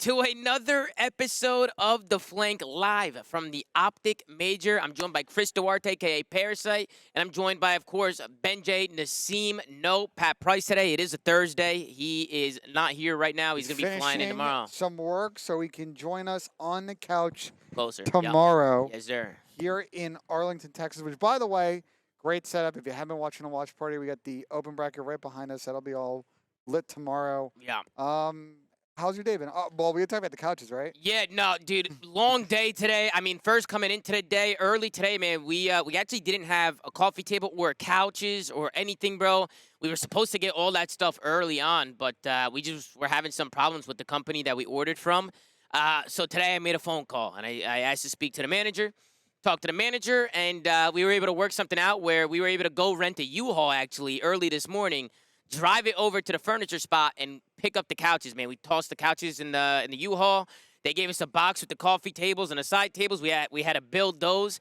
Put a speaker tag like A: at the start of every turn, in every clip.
A: to another episode of The Flank live from the Optic Major. I'm joined by Chris Duarte, aka Parasite, and I'm joined by, of course, Benjay, Nassim, no Pat Price today. It is a Thursday. He is not here right now. He's going to be flying in tomorrow.
B: Some work so he can join us on the couch
A: Closer.
B: tomorrow.
A: Yep. Yes, sir.
B: Here in Arlington, Texas, which, by the way, great setup. If you haven't been watching a watch party, we got the open bracket right behind us. That'll be all lit tomorrow.
A: Yeah.
B: How's your day been? Oh, well, we were talking about the couches, right?
A: Yeah, no, dude, long day today. I mean, first coming into the day, early today, man, we actually didn't have a coffee table or couches or anything, bro. We were supposed to get all that stuff early on, but we just were having some problems with the company that we ordered from. So today I made a phone call, and I asked to speak to the manager, talk to the manager, and we were able to work something out where we were able to go rent a U-Haul, actually, early this morning, drive it over to the furniture spot and pick up the couches, man. We tossed the couches in the U-Haul. They gave us a box with the coffee tables and the side tables. We had to build those.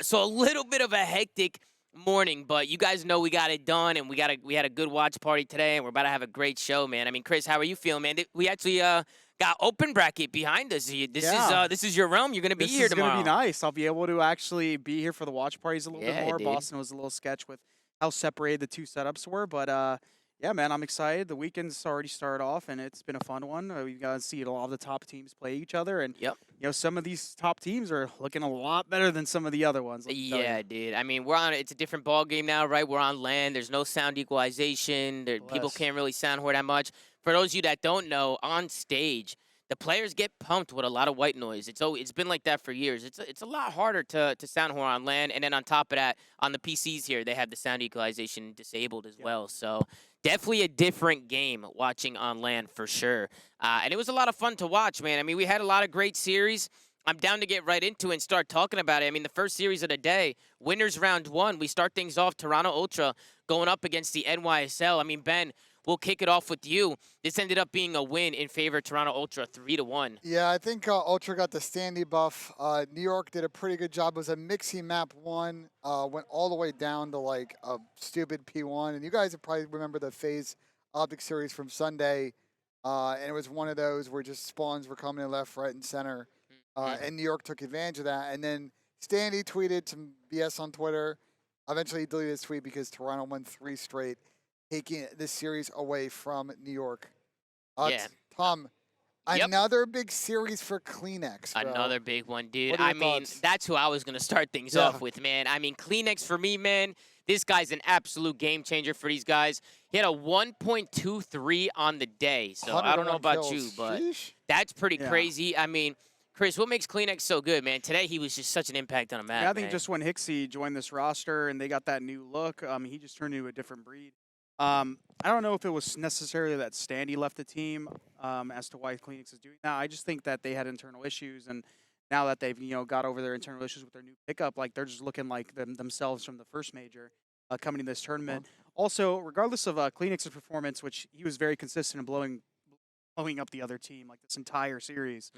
A: So a little bit of a hectic morning, but you guys know we got it done, and we had a good watch party today, and we're about to have a great show, man. I mean, Chris, how are you feeling, man? We actually got open bracket behind us. This is your realm. You're gonna be here tomorrow.
C: This is gonna be nice. I'll be able to actually be here for the watch parties a little bit more.
A: Dude.
C: Boston was a little sketch with how separated the two setups were, but yeah, man, I'm excited. The weekend's already started off, and it's been a fun one. We've got to see a lot of the top teams play each other, and
A: Yep.
C: you know, some of these top teams are looking a lot better than some of the other ones. let me tell
A: Yeah,
C: you.
A: dude. I mean, it's a different ball game now, right? We're on land. There's no sound equalization. People
C: Bless.
A: can't really sound whore that much. For those of you that don't know, on stage, the players get pumped with a lot of white noise. It's been like that for years. It's a lot harder to sound whore on land, and then on top of that, on the PCs here, they have the sound equalization disabled as well. So definitely a different game watching on land for sure. And it was a lot of fun to watch, man. I mean, we had a lot of great series. I'm down to get right into it and start talking about it. I mean, the first series of the day, winners round one. We start things off, Toronto Ultra going up against the NYSL. I mean, Ben, we'll kick it off with you. This ended up being a win in favor of Toronto Ultra, 3-1.
B: Yeah, I think Ultra got the standy buff. New York did a pretty good job. It was a mixy map one. Went all the way down to like a stupid P1. And you guys probably remember the FaZe Optic series from Sunday. And it was one of those where just spawns were coming in left, right, and center. And New York took advantage of that. And then Standy tweeted some BS on Twitter. Eventually he deleted his tweet because Toronto won 3 straight, taking this series away from New York.
A: Yeah.
B: Tom,
A: Yep.
B: another big series for Kleenex, bro.
A: Another big one, dude.
B: What are
A: I
B: your
A: mean,
B: thoughts?
A: that's who I was going to start things
B: Yeah.
A: off with, man. I mean, Kleenex for me, man, this guy's an absolute game changer for these guys. He had a 1.23 on the day, so I don't know
B: 101
A: about
B: kills.
A: you, but
B: Sheesh.
A: that's pretty
C: Yeah.
A: crazy. I mean, Chris, what makes Kleenex so good, man? Today he was just such an impact on a map,
C: Yeah, I think
A: man.
C: just when Hixie joined this roster and they got that new look, he just turned into a different breed. I don't know if it was necessarily that Standy left the team as to why Kleenex is doing that. I just think that they had internal issues, and now that they've got over their internal issues with their new pickup, like they're just looking like themselves from the first major coming to this tournament. Also, regardless of Kleenex's performance, which he was very consistent in blowing up the other team like this entire series,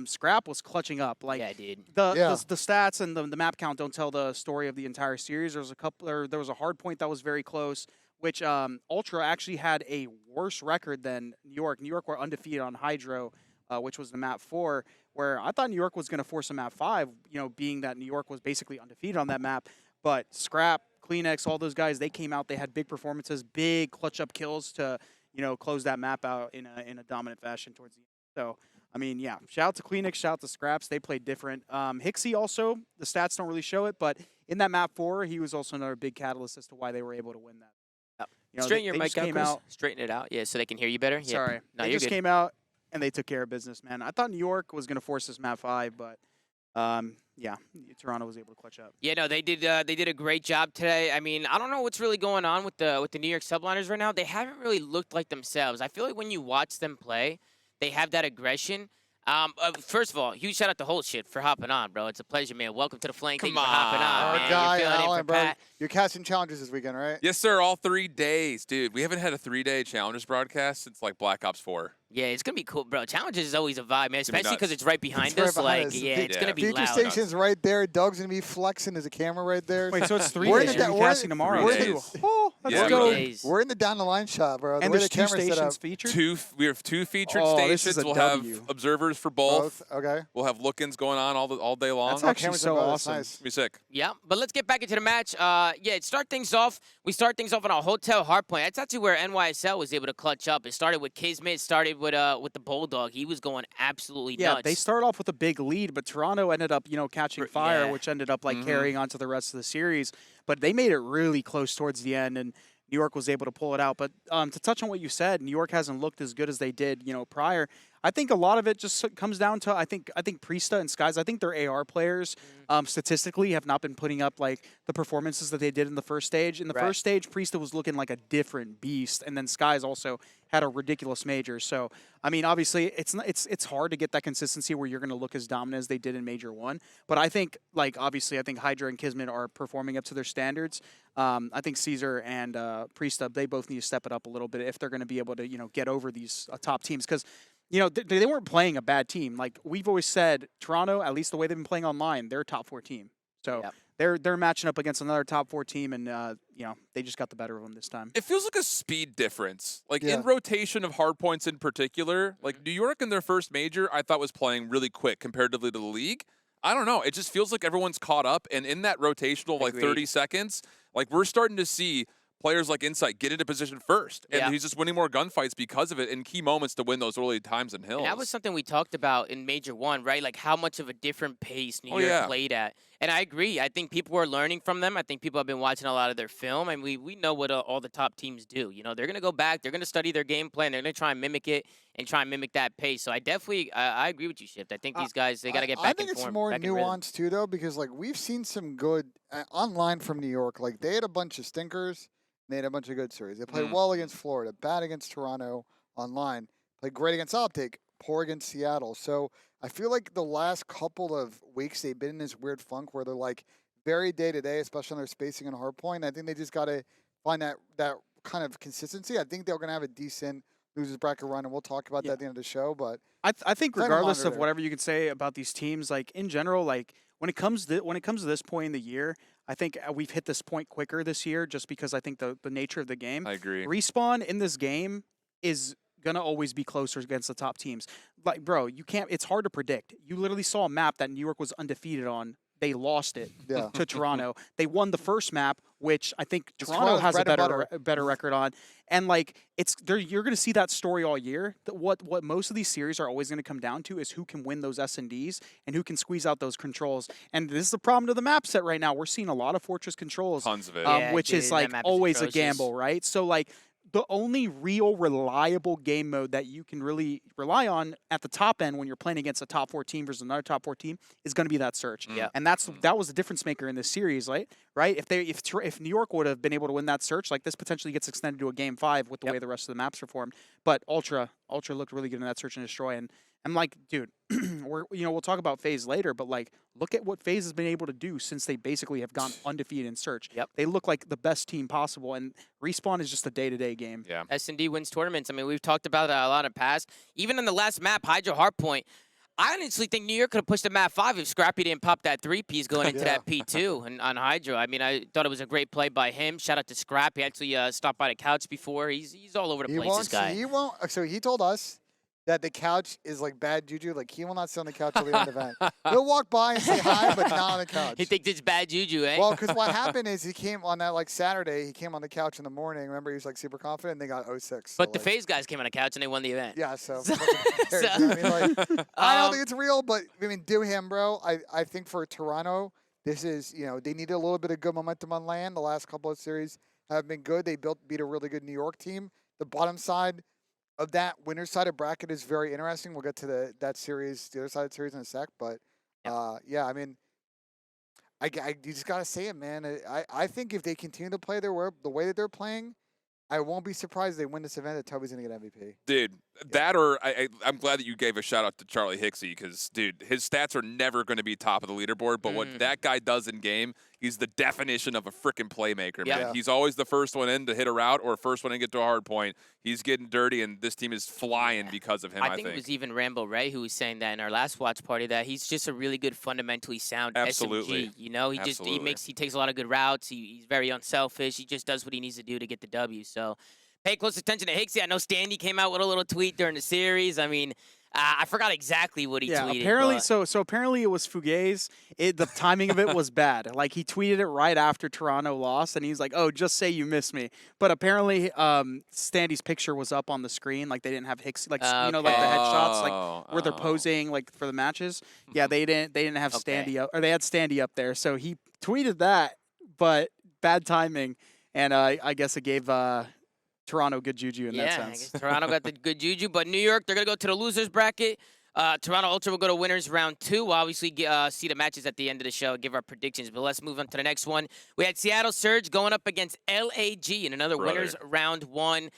C: Scrap was clutching up. Like
A: yeah, dude.
C: the stats and the map count don't tell the story of the entire series. There was a hard point that was very close, which Ultra actually had a worse record than New York. New York were undefeated on Hydro, which was the map 4, where I thought New York was going to force a map 5, being that New York was basically undefeated on that map. But Scrap, Kleenex, all those guys, they came out, they had big performances, big clutch up kills to close that map out in a dominant fashion towards the end. So, I mean, yeah, shout out to Kleenex, shout out to Scraps. They played different. Hixie also, the stats don't really show it, but in that map 4, he was also another big catalyst as to why they were able to win that.
A: Straighten your
C: they
A: mic
C: just
A: out,
C: came
A: Chris.
C: out.
A: Straighten it out, yeah, so they can hear you better.
C: Sorry.
A: Yeah. No,
C: They
A: you're
C: just
A: good.
C: came out and they took care of business, man. I thought New York was going to force this map 5, but yeah, Toronto was able to clutch up.
A: Yeah, no, they did a great job today. I mean, I don't know what's really going on with the New York subliners right now. They haven't really looked like themselves. I feel like when you watch them play, they have that aggression. First of all, huge shout out to Whole Shit for hopping on, bro. It's a pleasure, man. Welcome to the Flank. Thank you for hopping on,
B: Our
A: man.
B: guy,
A: You're filling in
B: Alan,
A: for
B: bro.
A: Pat.
B: You're casting challenges this weekend, right?
D: Yes, sir. All 3 days, dude. We haven't had a 3-day Challengers broadcast since like Black Ops 4.
A: Yeah, it's gonna be cool, bro. Challenges is always a vibe, man.
D: It's gonna be
A: Especially because
D: nuts.
A: it's right behind
B: right
A: us.
B: behind
A: Like,
B: us.
A: yeah, it's
D: Yeah.
A: gonna be
B: Future
A: loud.
B: Station's right there. Doug's gonna be flexing. There's a camera right there.
C: Wait, so it's 3
B: We're in
C: days.
B: the-
C: You're
B: we're in-
C: casting tomorrow
D: we're in
C: too.
D: the-
C: Oh, let's
D: Yeah,
C: go.
A: 3 days.
B: We're in the down the line shot, bro. The
C: And
B: way
C: there's
B: the
C: 2
B: camera's set up.
C: stations featured.
D: We have 2 featured
C: Oh, this is
D: stations.
C: a
D: We'll
C: W.
D: have observers for both.
B: Okay.
D: We'll have look-ins going on all day long.
C: That's actually
B: cameras
C: so
B: are better. That's
C: awesome.
B: nice.
D: It's gonna be sick.
A: Yeah, but let's get back into the match. Yeah, start things off. We start things off on a hotel hardpoint. That's actually where NYSL was able to clutch up. It started with Kismet. It started with the Bulldog. He was going absolutely
C: Yeah,
A: nuts.
C: they started off with a big lead, but Toronto ended up, catching fire,
A: Yeah.
C: which ended up
D: Mhm.
C: carrying on to the rest of the series. But they made it really close towards the end, and New York was able to pull it out. But to touch on what you said, New York hasn't looked as good as they did, prior. I think a lot of it just comes down to I think Priesta and Skies. I think their AR players statistically have not been putting up like the performances that they did in the first stage. In the
A: Right.
C: first stage, Priesta was looking like a different beast, and then Skies also had a ridiculous major. So I mean, obviously, it's hard to get that consistency where you're going to look as dominant as they did in Major 1. But I think obviously I think Hydra and Kismet are performing up to their standards. I think Caesar and Priesta, they both need to step it up a little bit if they're going to be able to get over these top teams because. They weren't playing a bad team. Like we've always said, Toronto, at least the way they've been playing online, they're a top 4 team. So
A: Yep.
C: they're matching up against another top 4 team, and they just got the better of them this time.
D: It feels like a speed difference. Like
B: Yeah.
D: in rotation of hardpoints in particular, like New York in their first major, I thought was playing really quick comparatively to the league. I don't know. It just feels like everyone's caught up, and in that rotational like
A: Agreed.
D: 30 seconds, like we're starting to see players like Insight get into position first, and
A: Yeah.
D: he's just winning more gunfights because of it in key moments to win those early times and hills.
A: And that was something we talked about in Major 1, right? Like how much of a different pace New York
D: yeah.
A: played at. And I agree. I think people are learning from them. I think people have been watching a lot of their film, and we know what all the top teams do. They're going to go back. They're going to study their game plan. They're going to try and mimic it and try and mimic that pace. So I definitely I agree with you, Shift. I think these guys, they got to get back
B: I think
A: in
B: it's
A: form,
B: more
A: back in rhythm.
B: nuanced too, though, because like we've seen some good online from New York. Like they had a bunch of stinkers. They had a bunch of good series. They played well against Florida, bad against Toronto online, played great against Optic, poor against Seattle. So I feel like the last couple of weeks they've been in this weird funk where they're like very day to day, especially on their spacing and hard point. I think they just got to find that kind of consistency. I think they're going to have a decent losers bracket run, and we'll talk about that at the end of the show. But
C: I think
B: Kind of
C: regardless of
B: monitor.
C: whatever you can say about these teams, like in general, like when it comes to this point in the year, I think we've hit this point quicker this year just because I think the nature of the game.
D: I agree.
C: Respawn in this game is gonna always be closer against the top teams. Like, bro, you can't. It's hard to predict. You literally saw a map that New York was undefeated on. They lost it
B: Yeah.
C: to Toronto. They won the first map, which I think
B: It's
C: Toronto
B: Toronto's
C: has a
B: bread and
C: better better record on. And like it's there, you're gonna see that story all year. That what most of these series are always gonna come down to is who can win those S&Ds and who can squeeze out those controls. And this is the problem to the map set right now. We're seeing a lot of Fortress controls,
D: Tons of it.
A: Yeah,
C: which
A: dude,
C: is
A: that
C: like
A: map is
C: always a
A: atrocious.
C: gamble, right? So like the only real reliable game mode that you can really rely on at the top end when you're playing against a top 4 team versus another top 4 team is going to be that search.
A: Yeah.
C: And that was the difference maker in this series, right? Right? If New York would have been able to win that search, like this potentially gets extended to a game 5 with the way the rest of the maps performed. But Ultra looked really good in that search and destroy, and I'm like, dude, we'll talk about FaZe later, but like, look at what FaZe has been able to do since they basically have gone undefeated in search.
A: Yep.
C: They look like the best team possible, and Respawn is just a day-to-day game.
D: Yeah.
A: S&D wins tournaments. I mean, we've talked about that a lot in the past. Even in the last map, Hydra Hardpoint, I honestly think New York could have pushed the map 5 if Scrappy didn't pop that 3-piece going into that P2 and on Hydra. I mean, I thought it was a great play by him. Shout out to Scrap. He actually stopped by the couch before. He's all over the place, this guy.
B: He won't. So he told us that the couch is like bad juju. Like he will not sit on the couch till the end of the event. He'll walk by and say hi, but not on the couch.
A: He thinks it's bad juju, eh?
B: Well, because what happened is he came on that like Saturday. He came on the couch in the morning. Remember, he was like super confident. And they got 06.
A: but
B: so,
A: the
B: like,
A: FaZe guys came on the couch and they won the event.
B: Yeah, so.
A: So-
B: fucking cares, you know what I mean, like, I don't
A: Um,
B: think it's real, but I mean, do him, bro. I think for Toronto, this is they needed a little bit of good momentum on land. The last couple of series have been good. They beat a really good New York team. The bottom side of that winner's side of bracket is very interesting. We'll get to that series, the other side of the series in a sec. But yeah, I mean, you just gotta say it, man. I think if they continue to play the way that they're playing, I won't be surprised if they win this event that Toby's going to get MVP.
D: Dude, that or I'm glad that you gave a shout out to Charlie Hicksey because, dude, his stats are never going to be top of the leaderboard. But what that guy does in game, he's the definition of a freaking playmaker, man.
B: Yeah.
D: He's always the first one in to hit a route or first one in to get to a hard point. He's getting dirty, and this team is flying because of him, I think.
A: It was even Rambo Ray who was saying that in our last watch party that he's just a really good, fundamentally sound
D: Absolutely.
A: SMG. You know, he takes a lot of good routes. He's very unselfish. He just does what he needs to do to get the W. So pay close attention to Hicksey. I know Standy came out with a little tweet during the series. I mean, I forgot exactly what he tweeted.
C: Apparently,
A: but...
C: so apparently it was Fugaze. The timing of it was bad. Like he tweeted it right after Toronto lost, and he's like, "Oh, just say you miss me." But apparently, Standy's picture was up on the screen. Like they didn't have Hicksey, like like the headshots, like where they're posing like for the matches. Yeah, they didn't have Standy up, or they had Standy up there. So he tweeted that, but bad timing, and I guess it gave Toronto good juju in that sense.
A: I guess Toronto got the good juju, but New York, they're going to go to the losers bracket. Toronto Ultra will go to winners round 2. We'll obviously see the matches at the end of the show, give our predictions, but let's move on to the next one. We had Seattle Surge going up against LAG in another winners round 1.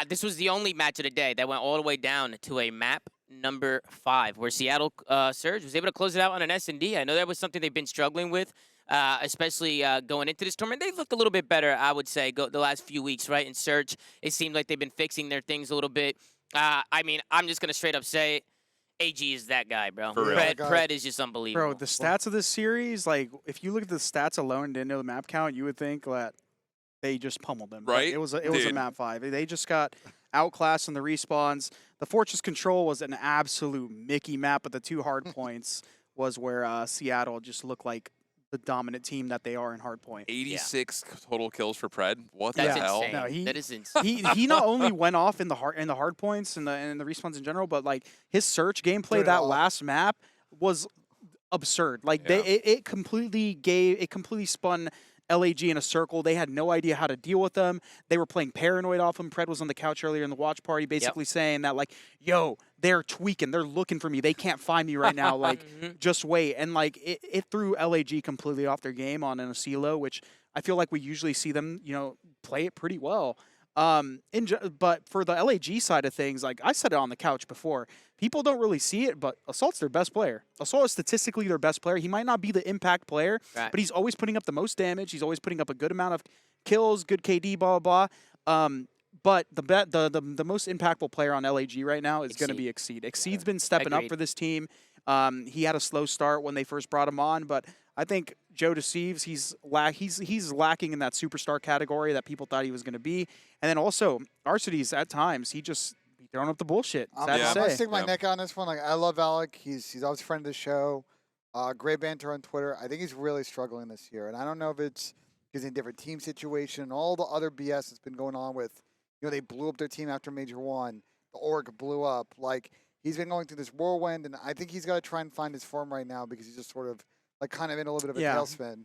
A: This was the only match of the day that went all the way down to a map number 5, where Seattle Surge was able to close it out on an S&D. I know that was something they've been struggling with. Especially going into this tournament. They've looked a little bit better, I would say, the last few weeks, right? In Surge, it seemed like they've been fixing their things a little bit. I mean, I'm just going to straight up say it. AG is that guy, bro. Pred is just unbelievable.
C: Bro, the stats of this series, like, if you look at the stats alone and didn't know the map count, you would think that they just pummeled them.
D: Right?
C: Like, it was a map 5. They just got outclassed in the respawns. The Fortress Control was an absolute Mickey map, but the 2 hard points was where Seattle just looked like the dominant team that they are in hardpoint.
D: 86 total kills for Pred. What
A: That's
D: the hell?
A: insane.
C: No,
A: that is insane.
C: He not only went off in the hard points and the respawns in general, but like his search gameplay that last map was absurd. Like it completely spun LAG in a circle. They had no idea how to deal with them. They were playing paranoid off him. Pred was on the couch earlier in the watch party basically saying that, like, yo, they're tweaking. They're looking for me. They can't find me right now. Like, just wait. And, like, it threw LAG completely off their game on an Asilo, which I feel like we usually see them, you know, play it pretty well. But for the LAG side of things, like I said it on the couch before, people don't really see it, but Assault's their best player. Assault is statistically their best player. He might not be the impact player, but he's always putting up the most damage. He's always putting up a good amount of kills, good KD, blah, blah, blah. But the most impactful player on LAG right now is going to be Exceed. Exceed's been stepping up for this team. He had a slow start when they first brought him on, but I think Joe Deceives, he's lacking in that superstar category that people thought he was going to be. And then also, Arcides, at times, he just throwing up the bullshit.
B: I'm going to stick my neck on this one. Like, I love Alec. He's always a friend of the show. Great banter on Twitter. I think he's really struggling this year. And I don't know if it's because in a different team situation and all the other BS that's been going on with, you know, they blew up their team after Major 1. The org blew up. Like, he's been going through this whirlwind, and I think he's got to try and find his form right now because he's just sort of, like, kind of in a little bit of a tailspin.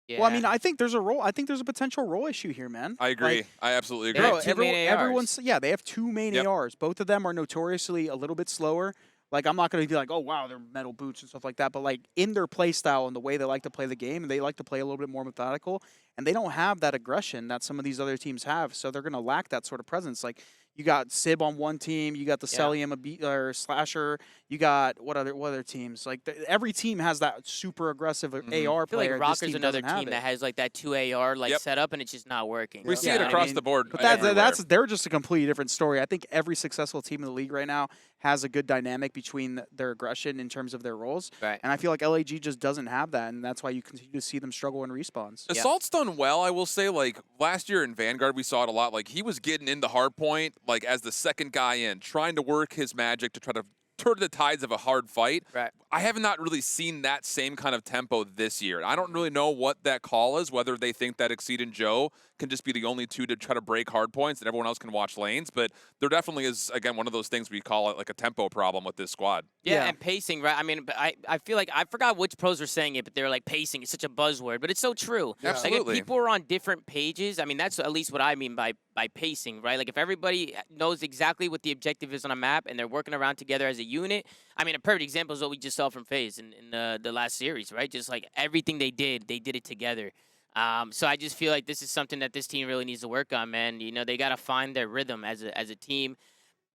C: Yeah. Well, I mean, I think there's a potential role issue here, man.
D: I agree.
C: Like,
D: I absolutely agree.
A: Bro,
C: everyone's they have 2 main ARs. Both of them are notoriously a little bit slower. Like, I'm not going to be like, oh, wow, they're metal boots and stuff like that. But, like, in their play style and the way they like to play the game, they like to play a little bit more methodical. And they don't have that aggression that some of these other teams have. So they're going to lack that sort of presence. Like, you got Sib on one team. You got the Celium or Slasher. You got what other teams? Like every team has that super aggressive AR player.
A: I feel like Rocker's
C: team
A: another team that has like that 2 AR set up, and it's just not working.
D: We see it across the board.
C: But they're just a completely different story. I think every successful team in the league right now has a good dynamic between their aggression in terms of their roles.
A: Right.
C: And I feel like LAG just doesn't have that, and that's why you continue to see them struggle in respawns.
D: Assault's done well, I will say. Like last year in Vanguard, we saw it a lot. Like he was getting into hardpoint, like as the second guy in, trying to work his magic to try to turn the tides of a hard fight.
A: Right.
D: I have not really seen that same kind of tempo this year. I don't really know what that call is, whether they think that Exceed and Joe can just be the only 2 to try to break hard points and everyone else can watch lanes. But there definitely is, again, one of those things we call it like a tempo problem with this squad.
A: Yeah, and pacing, right? I mean, I feel like, I forgot which pros were saying it, but they were like, pacing is such a buzzword, but it's so true.
B: Yeah.
D: Absolutely.
A: Like if people are on different pages, I mean, that's at least what I mean by pacing, right? Like if everybody knows exactly what the objective is on a map and they're working around together as a unit, I mean, a perfect example is what we just saw from FaZe in the last series, right? Just like everything they did it together. So I just feel like this is something that this team really needs to work on, man. You know, they got to find their rhythm as a team.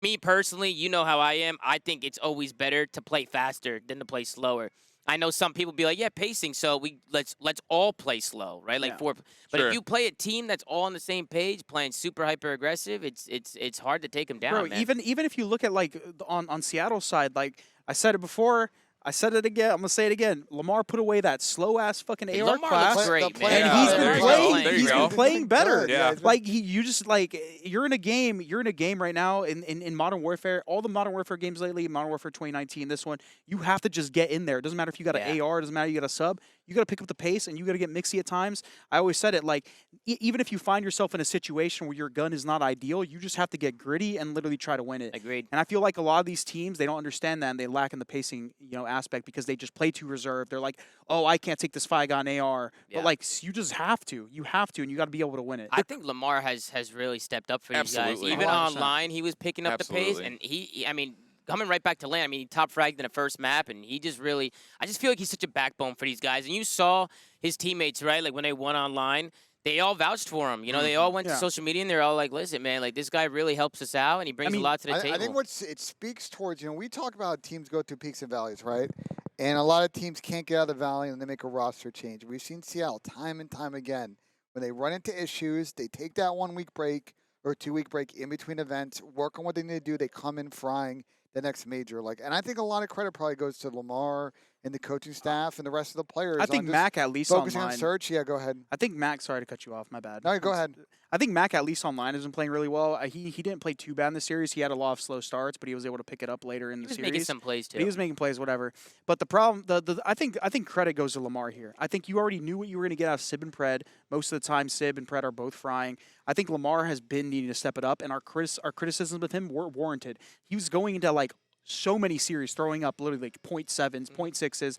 A: Me personally, you know how I am. I think it's always better to play faster than to play slower. I know some people be like, yeah, pacing, so let's all play slow, right? Like
C: Yeah.
A: but
D: Sure.
A: if you play a team that's all on the same page, playing super hyper aggressive, it's hard to take them down,
C: Bro,
A: man.
C: even if you look at like on Seattle's side, like I said it before, I said it again. I'm gonna say it again. Lamar put away that slow ass fucking
A: Hey,
C: AR
A: Lamar
C: class,
A: looks
B: The
A: great,
B: play-
A: man.
C: and
D: Yeah,
C: he's
D: there
C: been
D: you go.
C: playing.
D: There you
C: He's
D: go.
C: been playing better.
D: Yeah.
B: he's been-
C: Like you just like you're in a game. You're in a game right now in Modern Warfare. All the Modern Warfare games lately, Modern Warfare 2019, this one, you have to just get in there. It doesn't matter if you got an
A: Yeah.
C: AR. It doesn't matter you got a sub. You got to pick up the pace, and you got to get mixy at times. I always said it like even if you find yourself in a situation where your gun is not ideal, you just have to get gritty and literally try to win it.
A: Agreed.
C: And I feel like a lot of these teams, they don't understand that, and they lack in the pacing, aspect because they just play too reserved. They're like, oh, I can't take this fight on AR,
A: Yeah.
C: but like you just have to. You have to, and you got to be able to win it.
A: I think Lamar has really stepped up for these guys.
D: Absolutely.
A: Even
C: 100%.
A: online, he was picking up the pace,
D: Absolutely.
A: and I mean, coming right back to land. I mean, he top fragged in the first map, and he just really. I just feel like he's such a backbone for these guys. And you saw his teammates, right? Like when they won online, they all vouched for him. You know, they all went to
C: Yeah.
A: social media and they're all like, "Listen, man, like this guy really helps us out, and he brings
C: mean,
A: a lot to the
B: I
A: table."
B: think it speaks towards, we talk about teams go through peaks and valleys, right? And a lot of teams can't get out of the valley and they make a roster change. We've seen Seattle time and time again. When they run into issues, they take that 1 week break or 2 week break in between events, work on what they need to do. They come in frying the next major. And I think a lot of credit probably goes to Lamar and the coaching staff and the rest of the players.
C: I think
B: on just
C: Mac at least
B: focusing
C: online.
B: on search. Yeah, go ahead.
C: I think Mac. Sorry to cut you off. My bad.
B: No, go ahead.
C: I think Mac at least online has been playing really well. He didn't play too bad in the series. He had a lot of slow starts, but he was able to pick it up later in
A: he
C: the
A: was
C: series.
A: making some plays too.
C: He was making plays, whatever. But the problem, I think credit goes to Lamar here. I think you already knew what you were going to get out of Sib and Pred. Most of the time, Sib and Pred are both frying. I think Lamar has been needing to step it up, and our criticisms of him were warranted. He was going into like so many series throwing up literally like 0.7s, 0.6s,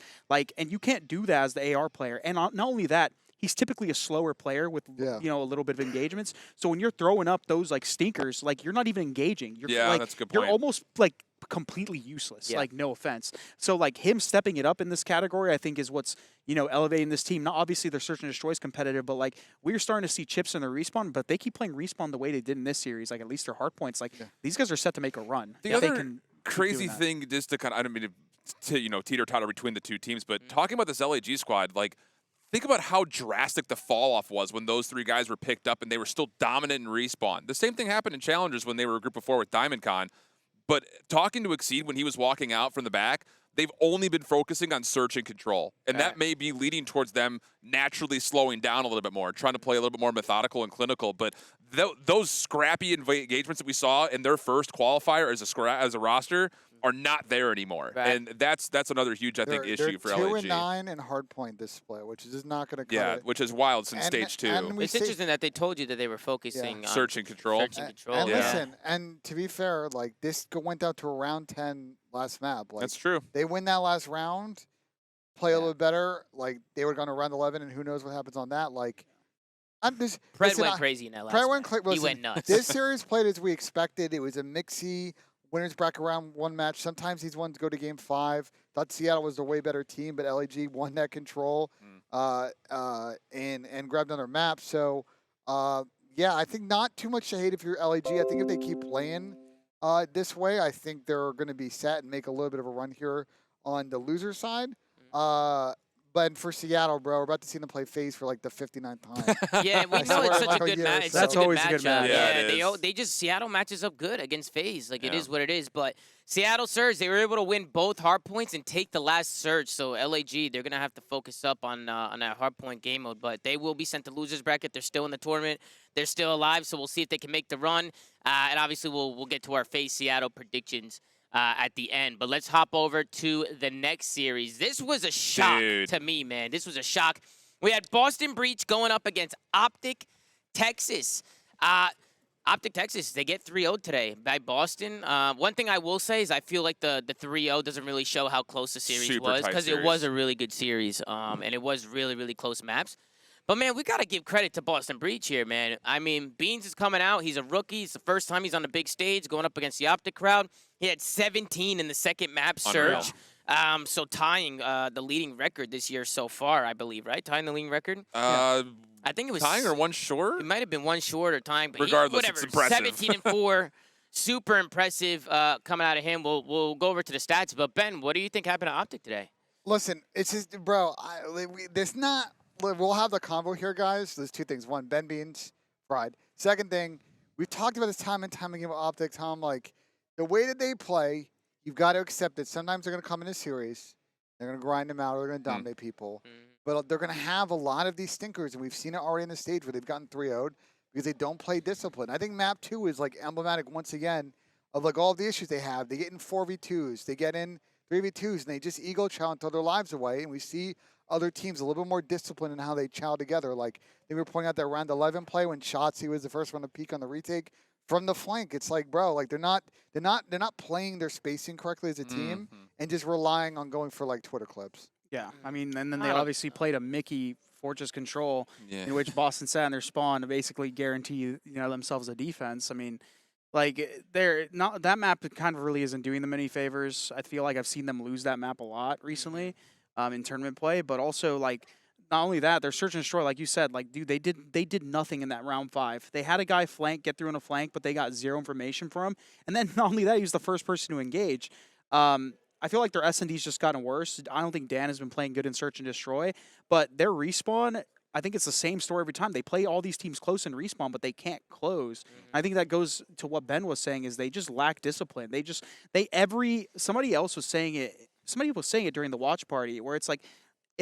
C: and you can't do that as the AR player. And not only that, he's typically a slower player with
B: Yeah.
C: a little bit of engagements. So when you're throwing up those like stinkers, like you're not even engaging. You're
D: Yeah,
C: like,
D: that's a good
C: You're
D: point.
C: almost like completely useless.
A: Yeah.
C: Like no offense. So like him stepping it up in this category, I think is what's elevating this team. Not obviously their search and destroy is competitive, but like we're starting to see chips in their respawn. But they keep playing respawn the way they did in this series. Like at least their hard points. Like these guys are set to make a run.
D: The
C: If they
D: other
C: can keep
D: crazy
C: doing that.
D: thing, just to kind of, I don't mean to teeter-totter between the two teams, but talking about this LAG squad, like, think about how drastic the fall-off was when those three guys were picked up and they were still dominant in respawn. The same thing happened in Challengers when they were a group of four with DiamondCon. But talking to Exceed when he was walking out from the back, they've only been focusing on search and control. And that may be leading towards them naturally slowing down a little bit more, trying to play a little bit more methodical and clinical. But those scrappy engagements that we saw in their first qualifier as a roster are not there anymore.
A: Right.
D: And that's another huge, I think, issue for
B: they're
D: LAG.
B: 2-9 in hard point this split, which is just not going to cut
D: Yeah,
B: it.
D: which is wild since
B: And-
D: stage 2.
B: and we
A: It's
B: say-
A: interesting that they told you that they were focusing on
D: Search and control.
A: search and control.
B: And
D: Yeah.
B: listen, and to be fair, like this went out to a round 10 last map. Like
D: That's true.
B: they win that last round, play a
A: Yeah.
B: little bit better. Like they would have gone to round 11, and who knows what happens on that. Like I'm just
A: Pred
B: listen,
A: went crazy in that last.
B: Pred went
A: match.
B: cra-
A: He
B: listen,
A: went nuts.
B: This series played as we expected. It was a mixy winners bracket round one match. Sometimes these ones go to game 5. Thought Seattle was the way better team, but LAG won that control and grabbed another map. So yeah, I think not too much to hate if you're LAG. I think if they keep playing this way, I think they're going to be set and make a little bit of a run here on the loser side. But for Seattle, bro, we're about to see them play FaZe for like the 59th time.
A: Yeah, we
B: I
A: know
B: swear
A: it's
B: to
A: such a
B: God,
A: good
B: yeah,
A: match.
B: so-
A: It's
C: That's
A: such
C: always a good
A: matchup.
C: match.
D: Yeah,
A: Yeah,
D: it is.
A: they just Seattle matches up good against FaZe. Like it
D: Yeah.
A: is what it is. But Seattle Surge, they were able to win both hard points and take the last Surge. So LAG, they're gonna have to focus up on that hard point game mode. But they will be sent to losers bracket. They're still in the tournament. They're still alive. So we'll see if they can make the run. And obviously we'll get to our FaZe Seattle predictions at the end. But let's hop over to the next series. This was a shock
D: Dude.
A: to me, man. This was a shock. We had Boston Breach going up against Optic Texas. Optic Texas, they get 3-0 today by Boston. One thing I will say is I feel like the 3-0 doesn't really show how close the series
D: Super
A: was
D: tight
A: because it
D: series.
A: was a really good series and it was really, really close maps. But, man, we got to give credit to Boston Breach here, man. I mean, Beans is coming out. He's a rookie. It's the first time he's on the big stage going up against the Optic crowd. He had 17 in the second map
D: Unreal.
A: surge. So tying the leading record this year so far, I believe, right? Tying the leading record? I think it was
D: Tying or one short?
A: It might have been one short or tying, but
D: Regardless,
A: whatever.
D: it's impressive.
A: 17 and 4, super impressive coming out of him. We'll go over to the stats, but Ben, what do you think happened to Optic today?
B: Listen, it's just, bro. There's not. We'll have the convo here, guys. There's two things. One, Ben Beans, pride. Second thing, we've talked about this time and time again with Optic. Tom, like the way that they play, you've got to accept it. Sometimes they're going to come in a series, they're going to grind them out, or they're going to dominate people. But they're going to have a lot of these stinkers, and we've seen it already in the stage where they've gotten 3-0'd because they don't play discipline. I think Map 2 is like emblematic once again of like all the issues they have. They get in 4v2s, they get in 3v2s, and they just ego chow and throw their lives away. And we see other teams a little bit more disciplined in how they chow together. Like they were pointing out that round 11 play when Shotzi was the first one to peak on the retake from the flank. It's like, bro, like they're not playing their spacing correctly as a team and just relying on going for like Twitter clips.
C: Yeah, I mean, and then they obviously played a Mickey Fortress Control in which Boston sat in their spawn to basically guarantee themselves a defense. I mean, like they're not that map kind of really isn't doing them any favors. I feel like I've seen them lose that map a lot recently in tournament play, but also like not only that, their search and destroy, like you said, like dude, they did nothing in that round 5. They had a guy get through in a flank, but they got zero information from him. And then not only that, he was the first person to engage. I feel like their S&D's just gotten worse. I don't think Dan has been playing good in search and destroy, but their respawn, I think it's the same story every time. They play all these teams close in respawn, but they can't close. I think that goes to what Ben was saying is they just lack discipline. Somebody was saying it during the watch party where it's like,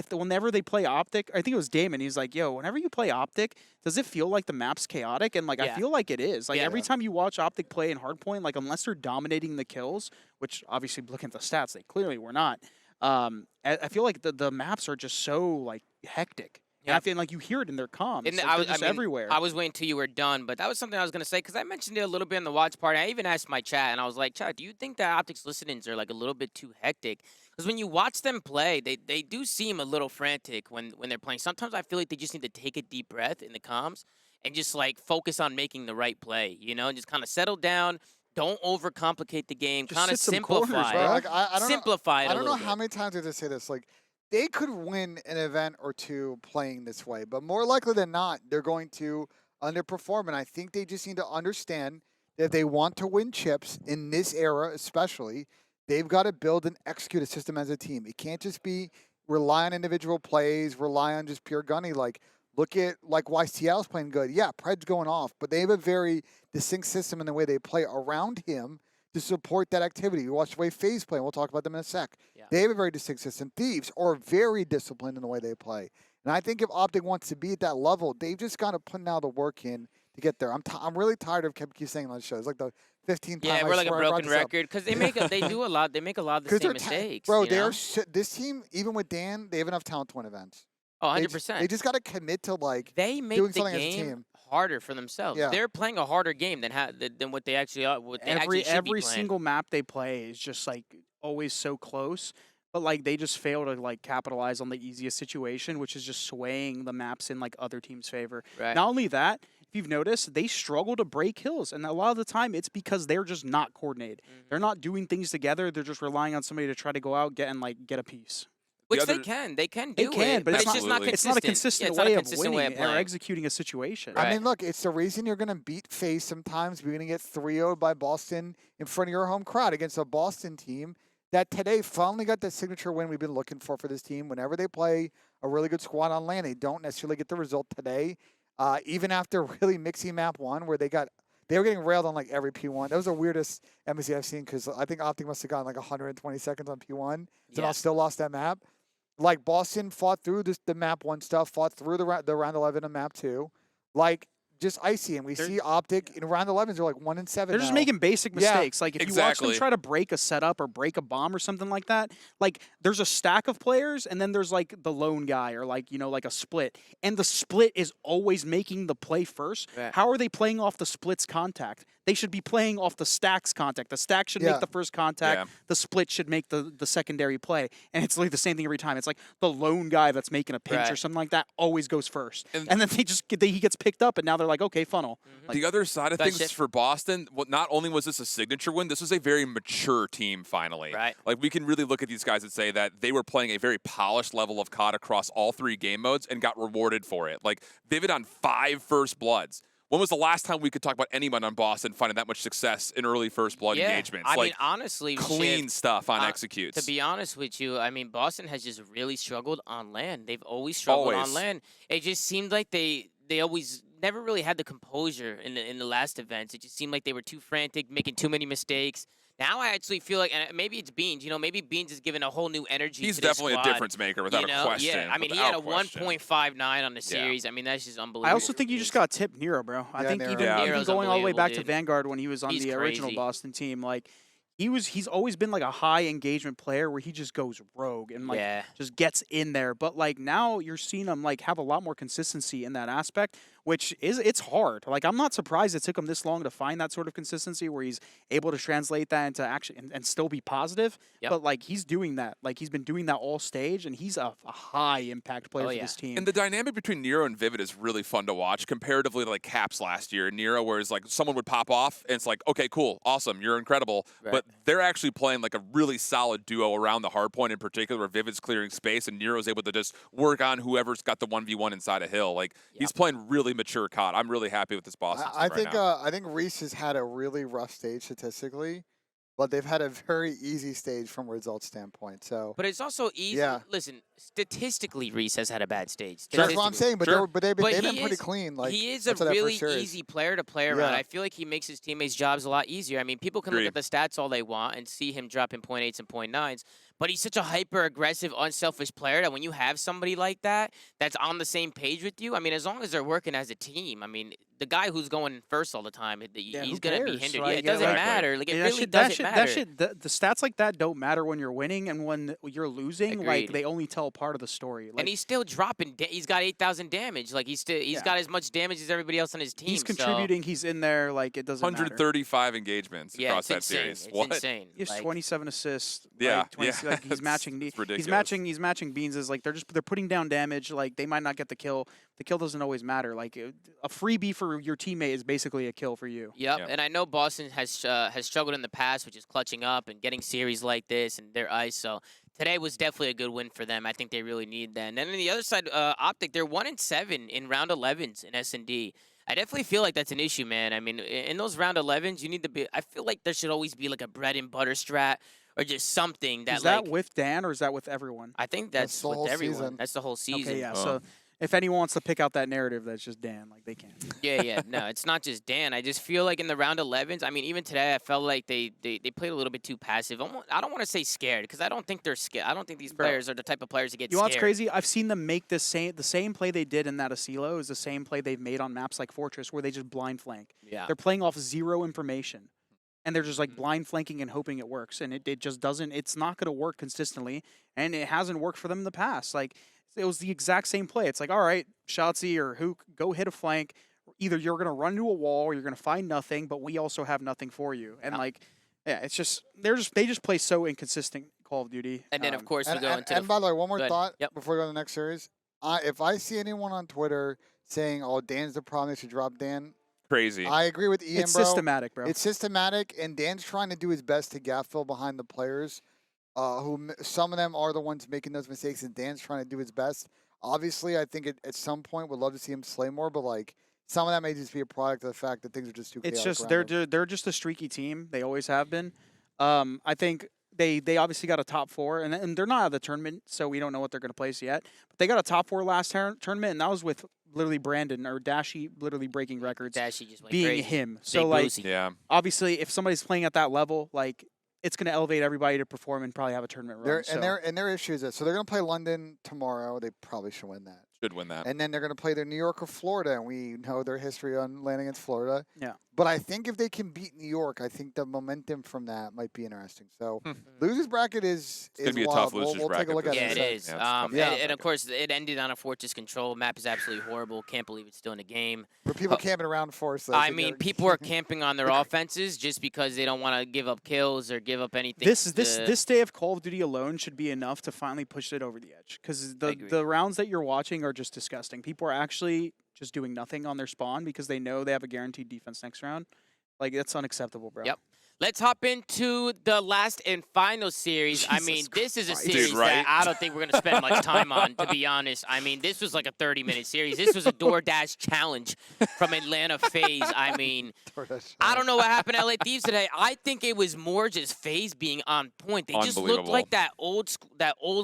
C: whenever they play Optic, I think it was Damon, he's like, yo, whenever you play Optic, does it feel like the map's chaotic? And like, I feel like it is. Like every time you watch Optic play in Hardpoint, like unless they're dominating the kills, which obviously looking at the stats, they clearly were not. I feel like the maps are just so like hectic. And I feel like you hear it in their comms.
A: And
C: Like, they're just everywhere.
A: I was waiting till you were done, but that was something I was going to say because I mentioned it a little bit in the watch party. I even asked my chat, and I was like, chat, do you think that Optic's listenings are like a little bit too hectic? Because when you watch them play, they do seem a little frantic when they're playing. Sometimes I feel like they just need to take a deep breath in the comms and just like focus on making the right play, and just kind of settle down. Don't overcomplicate the game. Kind of simplify it.
B: Like, I don't
A: simplify
B: know,
A: it
B: I don't know
A: bit.
B: how many times I have to say this. Like, they could win an event or two playing this way, but more likely than not, they're going to underperform. And I think they just need to understand that if they want to win chips in this era, especially, they've got to build and execute a system as a team. It can't just be rely on individual plays, rely on just pure gunny. Like, look at like why Seattle's playing good. Yeah, Pred's going off, but they have a very distinct system in the way they play around him to support that activity. You watch the way FaZe play, and we'll talk about them in a sec.
A: Yeah.
B: They have a very distinct system. Thieves are very disciplined in the way they play. And I think if Optic wants to be at that level, they've just got to put now the work in to get there. I'm really tired of keep saying on the show. It's like the 15th time.
A: Yeah, we're like a broken record because they make a lot of the same mistakes.
B: Bro, this team, even with Dan, they have enough talent to win events.
A: Oh, 100%.
B: They just got to commit to like
A: they make
B: doing
A: the
B: something as a
A: game
B: team.
A: harder for themselves.
B: Yeah.
A: They're playing a harder game than what they actually are. What they actually should be
C: Every
A: playing.
C: single map they play is just like always so close, but like they just fail to like capitalize on the easiest situation, which is just swaying the maps in like other teams' favor.
A: Right.
C: Not only that, if you've noticed, they struggle to break hills, and a lot of the time it's because they're just not coordinated. They're not doing things together. They're just relying on somebody to try to go out get a piece.
A: Which they can do it,
C: but
A: it's just not consistent.
C: It's not a consistent way of winning
A: playing.
C: or executing a situation.
A: Right.
B: I mean, look, it's the reason you're going to beat FaZe sometimes. You're going to get 3-0'd by Boston in front of your home crowd against a Boston team that today finally got the signature win we've been looking for this team. Whenever they play a really good squad on land, they don't necessarily get the result today. Even after really mixing map 1 where they were getting railed on like every P1. That was the weirdest MSC I've seen because I think Optic must have gotten like 120 seconds on P1. So I still lost that map. Like Boston fought through the map 1 stuff, fought through the round 11 of map 2. Like just icy, and we see Optic in round 11s. They're like 1-7.
C: They're just
B: now.
C: making basic
B: Yeah,
C: mistakes. Like if you watch them try to break a setup or break a bomb or something like that, like there's a stack of players and then there's like the lone guy or like, you know, like a split. And the split is always making the play first.
A: Right.
C: How are they playing off the split's contact? They should be playing off the stack's contact. The stack should make the first contact. The split should make the secondary play. And it's like the same thing every time. It's like the lone guy that's making a pinch or something like that always goes first. And then he gets picked up and now they're like, okay, funnel. Like,
D: the other side of things for Boston, not only was this a signature win, this was a very mature team finally.
A: Right.
D: Like we can really look at these guys and say that they were playing a very polished level of COD across all 3 game modes and got rewarded for it. Like Vivid on 5 First Bloods. When was the last time we could talk about anyone on Boston finding that much success in early First Blood engagements?
A: I
D: like,
A: mean, honestly,
D: clean stuff on executes.
A: To be honest with you, I mean, Boston has just really struggled on land. They've always struggled on land. It just seemed like they always never really had the composure in the last events. It just seemed like they were too frantic, making too many mistakes. Now I actually feel like, and maybe it's Beans, you know, maybe Beans is giving a whole new energy
D: He's
A: to this
D: definitely
A: squad,
D: a difference maker without a question.
A: Yeah, I mean, he had a 1.59 on the series. I mean, that's just unbelievable.
C: I also think you just got tipped Nero, bro. I think even going all the way back to Vanguard when he was on the original Boston team, like, he's always been like a high engagement player where he just goes rogue and like just gets in there. But like now you're seeing him like have a lot more consistency in that aspect, which it's hard. Like I'm not surprised it took him this long to find that sort of consistency where he's able to translate that into action and still be positive. But like he's doing that. Like he's been doing that all stage, and he's a high impact player for this team.
D: And the dynamic between Nero and Vivid is really fun to watch comparatively to like Caps last year. Nero, where it's like someone would pop off and it's like, okay, cool, awesome, you're incredible. But they're actually playing like a really solid duo around the hard point in particular, where Vivid's clearing space and Nero's able to just work on whoever's got the 1v1 inside a hill. Like he's playing really mature COD. I'm really happy with this Boston team
B: I think Reese has had a really rough stage statistically, but they've had a very easy stage from a results standpoint. So,
A: but it's also easy. Listen, statistically, Reese has had a bad stage.
B: That's what I'm saying. But they've been pretty clean. Like
A: he is a really easy player to play around. I feel like he makes his teammates' jobs a lot easier. I mean, people can look at the stats all they want and see him dropping 0.8s and 0.9s. But he's such a hyper-aggressive, unselfish player that when you have somebody like that that's on the same page with you, I mean, as long as they're working as a team, I mean, the guy who's going first all the time, he's going to be hindered.
C: Right?
A: It doesn't matter. Like, it really doesn't matter.
C: The stats like that don't matter when you're winning, and when you're losing,
A: Agreed.
C: like they only tell part of the story. Like,
A: and he's still dropping. He's got 8,000 damage. Like he's got as much damage as everybody else on his team.
C: He's contributing. He's in there. Like it doesn't
D: 135 engagements across that series.
A: It's insane.
C: He has 27 assists.
D: Yeah,
C: like he's matching. He's matching Beans. Like they're putting down damage. Like they might not get the kill. The kill doesn't always matter. Like a freebie for your teammate is basically a kill for you.
A: Yep. And I know Boston has struggled in the past, which is clutching up and getting series like this and their ice. So today was definitely a good win for them. I think they really need that. And then on the other side, Optic, they're 1-7 in round 11s in S&D. I definitely feel like that's an issue, man. I mean, in those round 11s, you need to be. I feel like there should always be like a bread and butter strat or just something that.
C: Is that with Dan or is that with everyone?
A: I think that's with everyone.
B: Season.
A: That's the whole season.
C: Okay, yeah. So if anyone wants to pick out that narrative, that's just Dan. Like they can.
A: Yeah. No, it's not just Dan. I just feel like in the round 11s, I mean, even today, I felt like they played a little bit too passive. I don't want to say scared because I don't think they're scared. I don't think these players are the type of players to get scared.
C: You know what's crazy? I've seen them make the same play they did in that Asilo is the same play they've made on maps like Fortress where they just blind flank.
A: Yeah.
C: They're playing off zero information. And they're just like blind flanking and hoping it works. And it just doesn't, it's not going to work consistently. And it hasn't worked for them in the past. Like, it was the exact same play. It's like, all right, Shotzi or Hook, go hit a flank. Either you're going to run to a wall or you're going to find nothing, but we also have nothing for you. And like, yeah, it's just, they just play so inconsistent Call of Duty.
A: And then, of course, we go into
B: And by the way, one more thought before we go to the next series. If I see anyone on Twitter saying, oh, Dan's the problem, they should drop Dan.
D: Crazy.
B: I agree with Ian,
C: It's systematic, bro.
B: It's systematic, and Dan's trying to do his best to gap fill behind the players, who some of them are the ones making those mistakes, and Dan's trying to do his best. Obviously, I think at some point we'd love to see him slay more, but like some of that may just be a product of the fact that things are just too chaotic.
C: It's just they're just a streaky team. They always have been. I think they obviously got a top 4, and they're not out of the tournament, so we don't know what they're going to place yet. But they got a top 4 last tournament, and that was with literally Brandon or Dashy literally breaking records.
A: Dashy just went
C: being
A: crazy.
C: him.
A: Big
C: So like,
A: boozy.
C: obviously, if somebody's playing at that level, like it's going to elevate everybody to perform and probably have a tournament run.
B: And their issue is this. So they're going to play London tomorrow. They probably should win that.
D: Should win that.
B: And then they're going to play their New York or Florida, and we know their history on landing against Florida.
C: Yeah.
B: But I think if they can beat New York, I think the momentum from that might be interesting. So losers bracket is
D: gonna be a
B: wild.
D: tough losers
B: we'll take a look
D: bracket
B: at
A: Yeah,
B: it.
A: it
B: in a
A: is.
B: sec.
D: Yeah, it's
B: tough.
A: And of course, it ended on a Fortress control. Map is absolutely horrible. Can't believe it's still in the game.
B: For people camping around for us, though,
A: I
B: think
A: mean,
B: they're-
A: people are camping on their offenses just because they don't want to give up kills or give up anything.
C: This day of Call of Duty alone should be enough to finally push it over the edge. Because
A: agree.
C: the rounds that you're watching are just disgusting. People are actually just doing nothing on their spawn because they know they have a guaranteed defense next round. Like, that's unacceptable, bro.
A: Yep. Let's hop into the last and final series. I mean,
C: Jesus
A: this is a
C: Christ.
A: series
D: Dude, right?
A: that I don't think we're going to spend much time on, to be honest. I mean, this was like a 30-minute series. This was a DoorDash challenge from Atlanta FaZe. I mean, I don't know what happened at LA Thieves today. I think it was more just FaZe being on point. They just looked like that old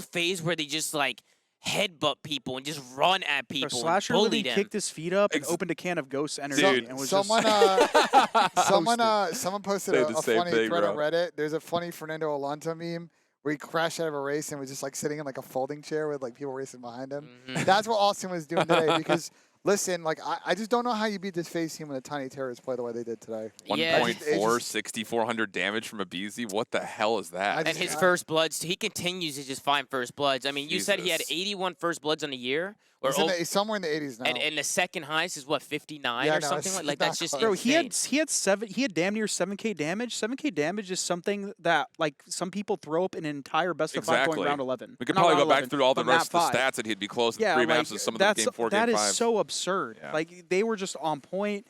A: FaZe where they just like headbutt people and just run at
C: Bro,
A: people and
C: Slasher
A: bully
C: literally
A: them.
C: kicked his feet up and opened a can of Ghost Energy
D: Dude,
C: and was
B: someone,
C: just
B: someone posted
D: Say
B: a
D: the
B: funny
D: same thing,
B: thread on
D: bro.
B: Reddit. There's a funny Fernando Alonso meme where he crashed out of a race and was just like sitting in like a folding chair with like people racing behind him.
A: Mhm.
B: That's what Austin was doing today because. Listen, like I just don't know how you beat this FaZe team when the Tiny Terrorists play the way they did today.
A: Yeah.
D: 1.4, 6,400 damage from a BZ. What the hell is that?
B: I
A: And his
B: just-
A: first bloods, he continues to just find first bloods. I mean, you said he had
D: Jesus.
A: 81 first bloods on the year, or
B: He's somewhere in the 80s now.
A: and the second highest is what 59
B: Yeah,
A: or
B: no,
A: something
B: it's
A: like
B: not
A: that's just
B: close.
C: Bro,
A: insane.
C: he had damn near 7K damage. 7K damage is something that like some people throw up an entire best of 5
D: Exactly.
C: going round 11.
D: We could
C: Not
D: probably
C: round
D: go back
C: 11,
D: through all the
C: but map
D: rest of the
C: 5.
D: stats and he'd be close to
C: Yeah,
D: 3
C: like,
D: maps of some of the game 4, game
C: that
D: 5.
C: is so absurd.
D: Yeah.
C: Like they were just on point.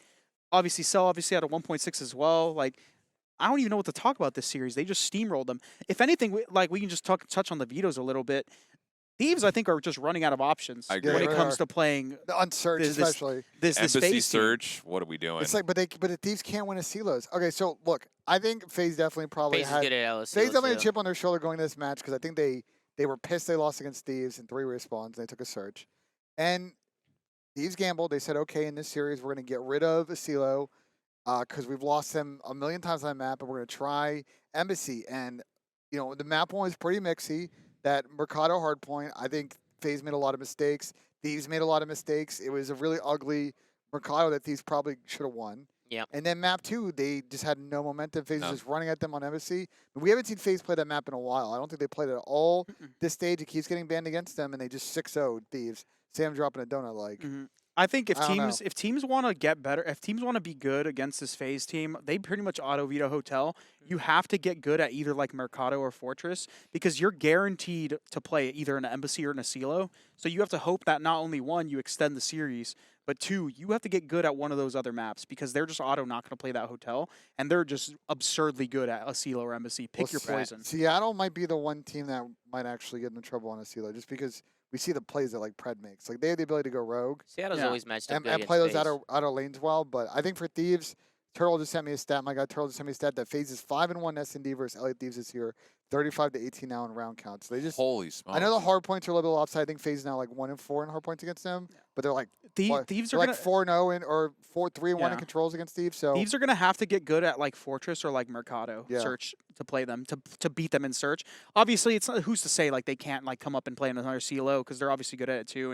C: Obviously, Cell obviously had a 1.6 as well. Like I don't even know what to talk about this series. They just steamrolled them. If anything, we can just touch on the vetoes a little bit. Thieves, I think, are just running out of options
D: I agree.
C: when
B: Yeah,
C: it
B: they
C: comes
B: are.
C: to playing
B: On Search,
C: this-
B: especially.
C: this
D: Embassy
C: FaZe team.
D: search. What are we doing?
B: It's like, but the Thieves can't win a CeeLos. Okay, so look, I think FaZe definitely probably
A: FaZe is
B: had
A: good at LSU.
B: FaZe definitely had a chip on their shoulder going to this match because I think they were pissed they lost against Thieves in 3 respawns and they took a Search. And Thieves gambled. They said, okay, in this series we're going to get rid of a CeeLo because we've lost them a million times on the map, and we're going to try Embassy. And the map one was pretty mixy. That Mercado hardpoint, I think FaZe made a lot of mistakes. Thieves made a lot of mistakes. It was a really ugly Mercado that Thieves probably should have won.
A: Yep.
B: And then map 2, they just had no momentum. FaZe
D: No.
B: was just running at them on Embassy. But we haven't seen FaZe play that map in a while. I don't think they played it at all. This stage, it keeps getting banned against them, and they just 6-0'd Thieves. Sam dropping a donut like.
C: I think if
B: I don't
C: teams want to get better, if teams want to be good against this FaZe team, they pretty much auto veto Hotel. You have to get good at either like Mercado or Fortress because you're guaranteed to play either in an Embassy or in a CeeLo. So you have to hope that not only one, you extend the series, but 2, you have to get good at one of those other maps because they're just auto not going to play that Hotel, and they're just absurdly good at a CeeLo or Embassy. Pick your poison.
B: Seattle might be the one team that might actually get in trouble on a CeeLo just because we see the plays that like Pred makes. Like they have the ability to go rogue
A: Seattle's
C: Yeah.
A: always matched up
B: and,
A: good
B: and play
A: against
B: those
A: FaZe.
B: outer lanes well. But I think for Thieves, Turtle just sent me a stat. My guy Turtle just sent me a stat that FaZe is 5-1 S&D versus LA Thieves this year, 35-18 now in round count. So they just.
D: Holy smokes.
B: I know the hard points are a little bit offside. I think FaZe is now like 1-4 in hard points against them, but they're like
C: Thieves are
B: they're
C: gonna
B: like 4-0 in or 4-3-1
C: Yeah.
B: in controls against Thieves. So
C: Thieves are gonna have to get good at like Fortress or like Mercado
B: Yeah.
C: Search to play them to beat them in Search. Obviously, it's not, who's to say like they can't like come up and play another CeeLo because they're obviously good at it too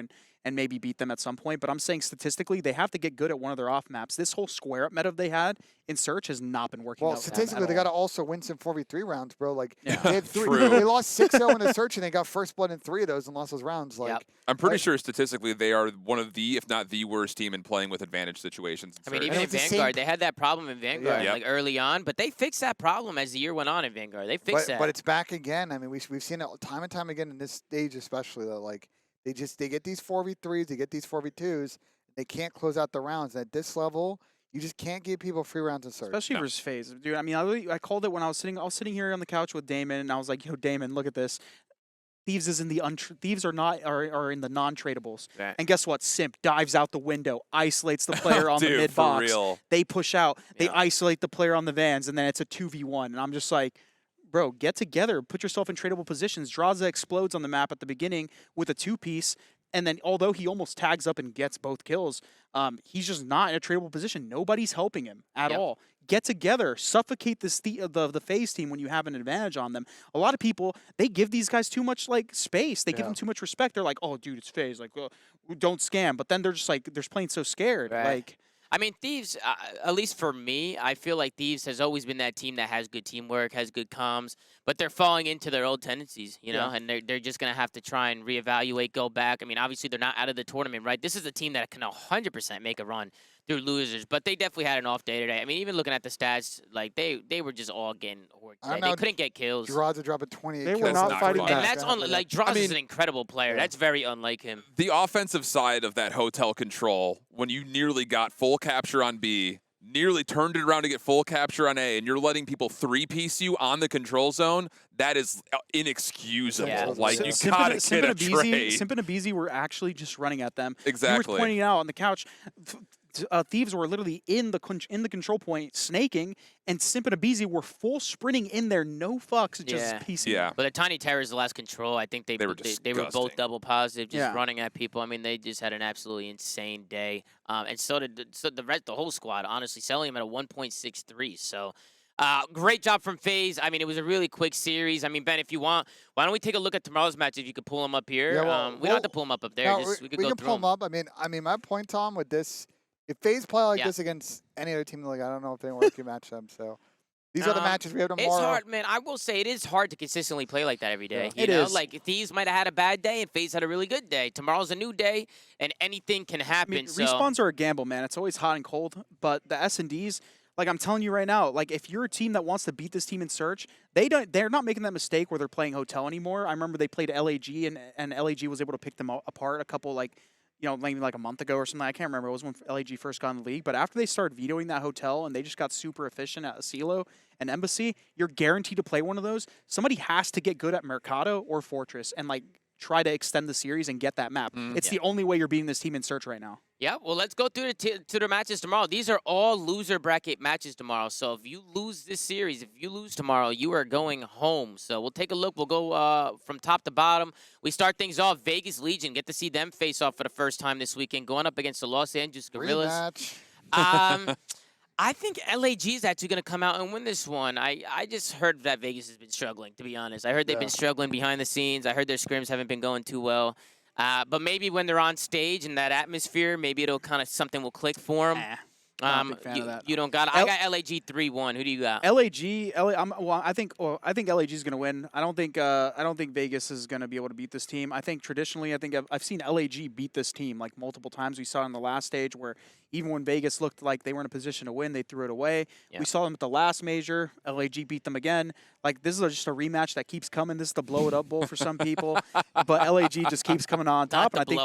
C: and maybe beat them at some point. But I'm saying statistically, they have to get good at one of their off maps. This whole square up meta they had in Search has not been working.
B: well,
C: out for them
B: statistically,
C: at
B: they got to
C: all.
B: also win some 4v3 rounds, bro. Like
C: Yeah.
B: they had 3.
D: True.
B: They lost 6-0 in the Search, and they got first blood in 3 of those and lost those rounds. Like.
A: Yep.
D: I'm pretty
B: Like-
D: sure statistically they are one of the, if not the worst team in playing with advantage situations.
A: I mean,
D: Search.
A: even in
B: it's the same-
A: Vanguard, they had that problem in Vanguard
D: Yep.
A: like early on, but they fixed that problem as the year went on in Vanguard. They fixed that.
B: But it's back again. I mean, we've seen it time and time again in this stage, especially that like they get these 4v3s, they get these 4v2s, they can't close out the rounds. And at this level, you just can't give people free rounds in Search.
C: Especially
D: No.
C: versus FaZe, dude. I mean, I called it when I was sitting here on the couch with Damon, and I was like, "Yo, Damon, look at this. Thieves is in the Thieves are in the non-tradables."
A: Right.
C: And guess what? Simp dives out the window, isolates the player on the
D: Dude,
C: mid
D: for
C: box.
D: real.
C: They push out, they
A: Yeah.
C: isolate the player on the vans, and then it's a 2v1. And I'm just like, bro, get together, put yourself in tradable positions. Draza explodes on the map at the beginning with a 2-piece. And then, although he almost tags up and gets both kills, he's just not in a tradable position. Nobody's helping him at
A: Yep.
C: all. get together, suffocate the FaZe team when you have an advantage on them. A lot of people, they give these guys too much like space. They give them too much respect. They're like, oh, dude, it's FaZe. Like, don't scam. But then they're just like, they're playing so scared.
A: Right.
C: Like,
A: I mean, Thieves, at least for me, I feel like Thieves has always been that team that has good teamwork, has good comms, but they're falling into their old tendencies, you know, and they're just going to have to try and reevaluate, go back. I mean, obviously, they're not out of the tournament, right? This is a team that can 100% make a run through losers, but they definitely had an off day today. I mean, even looking at the stats, like, they were just all getting worked. They couldn't get kills.
B: Droz are dropping 28
C: They
B: kills.
C: were not
D: not
C: fighting
D: right.
A: And
C: back.
A: that's like Droz is an incredible player.
B: Yeah.
A: That's very unlike him.
D: The offensive side of that hotel control, when you nearly got full capture on B, nearly turned it around to get full capture on A, and you're letting people 3-piece you on the control zone, that is inexcusable.
A: Yeah.
D: Like, you gotta get a trade.
C: Simp and Abizi were actually just running at them.
D: Exactly.
C: You were pointing out on the couch, Thieves were literally in the control point snaking, and Simp and Abizi were full sprinting in there, no fucks, just piecing.
D: Yeah.
A: But the Tiny Terrors, the last control, I think they were both
D: disgusting.
A: double positive, just running at people. I mean, they just had an absolutely insane day. And so did the whole squad, honestly, selling them at a 1.63. So great job from FaZe. I mean, it was a really quick series. I mean, Ben, if you want, why don't we take a look at tomorrow's match if you could pull them up here?
B: Yeah, well,
A: we don't have to pull them up there.
B: No,
A: Just, we could
B: we
A: go
B: can
A: through
B: pull
A: them.
B: them up. I mean, my point, Tom, with this, if FaZe play like
A: Yeah.
B: this against any other team in the league, I don't know if they want to match them. So these are the matches we have tomorrow.
A: It's hard, man. I will say it is hard to consistently play like that every day.
B: Yeah.
A: You
C: It
A: know,
C: is.
A: like Thieves might have had a bad day and FaZe had a really good day. Tomorrow's a new day, and anything can
C: I
A: happen.
C: mean,
A: so
C: respawns are a gamble, man. It's always hot and cold. But the S&Ds, like I'm telling you right now, like if you're a team that wants to beat this team in search, they're not making that mistake where they're playing hotel anymore. I remember they played LAG and LAG was able to pick them apart a couple maybe like a month ago or something. I can't remember. It was when LAG first got in the league. But after they started vetoing that hotel and they just got super efficient at Asilo and Embassy, you're guaranteed to play one of those. Somebody has to get good at Mercado or Fortress and like try to extend the series and get that map. It's the only way you're beating this team in search right now.
A: yeah, well, let's go through to the matches tomorrow. These are all loser bracket matches tomorrow. So if you lose this series, if you lose tomorrow, you are going home. So we'll take a look. We'll go from top to bottom. We start things off. Vegas Legion, get to see them face off for the first time this weekend, going up against the Los Angeles Guerrillas.
B: Rematch.
A: I think LAG is actually going to come out and win this one. I just heard that Vegas has been struggling, to be honest. I heard they've been struggling behind the scenes. I heard their scrims haven't been going too well. But maybe when they're on stage in that atmosphere, maybe it'll kind of something will click for them.
C: Not a big fan of that.
A: You don't got it. I got LAG 3-1. Who do you got?
C: I think LAG is going to win. I don't think Vegas is going to be able to beat this team. I think traditionally, I've seen LAG beat this team like multiple times. We saw it in the last stage where even when Vegas looked like they were in a position to win, they threw it away.
A: Yeah.
C: We saw them at the last major. LAG beat them again. Like this is just a rematch that keeps coming. This is the blow it up bowl for some people, but LAG just keeps coming on top. And I think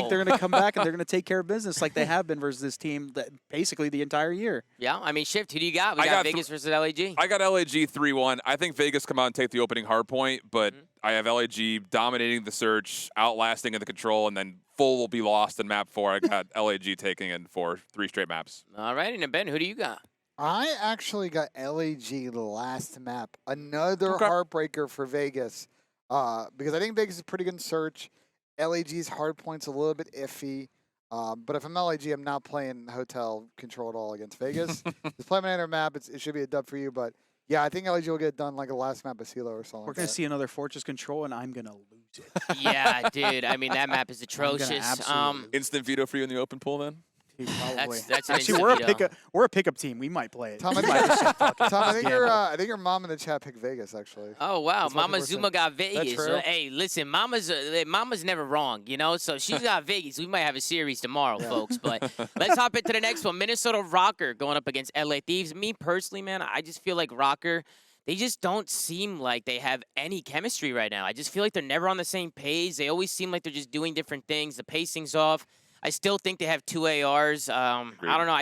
C: they're gonna come back and they're gonna take care of business like they have been versus this team that basically the entire year.
A: Yeah, I mean, Shift, who do you got? We
D: I
A: got
D: got
A: Vegas versus LAG.
D: I got LAG 3-1. I think Vegas come out and take the opening hard point, but I have LAG dominating the search, outlasting in the control, and then full will be lost in map 4. I got LAG taking in for 3 straight maps.
A: All right, and Ben, who do you got?
B: I actually got LAG last map. Another
C: Okay.
B: heartbreaker for Vegas. Because I think Vegas is pretty good in search. LAG's hard point's a little bit iffy. But if I'm LAG, I'm not playing hotel control at all against Vegas. Just play my other map. It should be a dub for you. But yeah, I think LAG will get done like a last map of CeeLo or something.
C: We're
B: like
C: gonna
B: that.
C: see another Fortress control, and I'm gonna lose it.
A: Yeah, dude. I mean, that map is atrocious.
C: absolutely
D: Instant veto for you in the open pool then?
C: Probably.
A: That's an
C: Actually,
A: instant
C: we're a pickup team. We might play it.
B: Tom, I
C: We might just fucking
B: Tom,
C: gamble.
B: I think your mom in the chat picked Vegas actually.
A: Oh wow,
B: That's what
A: Mama
B: people
A: Zuma got Vegas.
B: true?
A: Hey, listen, Mama's never wrong, you know. So she's got Vegas. We might have a series tomorrow, folks. But let's hop into the next one. Minnesota Rocker going up against LA Thieves. Me personally, man, I just feel like Rocker, they just don't seem like they have any chemistry right now. I just feel like they're never on the same page. They always seem like they're just doing different things. The pacing's off. I still think they have 2 ARs. I don't know.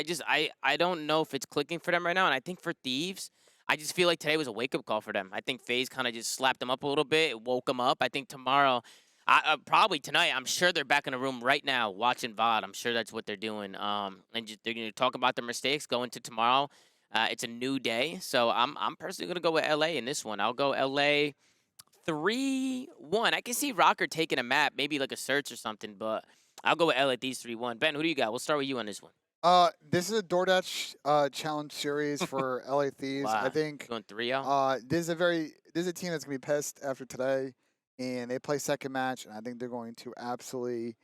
A: I don't know if it's clicking for them right now. And I think for Thieves, I just feel like today was a wake-up call for them. I think FaZe kind of just slapped them up a little bit. It woke them up. I think tomorrow, probably tonight, I'm sure they're back in the room right now watching VOD. I'm sure that's what they're doing. And they're going to talk about their mistakes going to tomorrow. It's a new day. So I'm personally going to go with LA in this one. I'll go LA 3-1. I can see Rocker taking a map, maybe like a search or something, but I'll go with LA Thieves 3-1. Ben, who do you got? We'll start with you on this one.
B: This is a DoorDash challenge series for LA Thieves. I
A: Wow.
B: think
A: Going 3-0.
B: this is a team that's gonna be pissed after today, and they play second match, and I think they're going to absolutely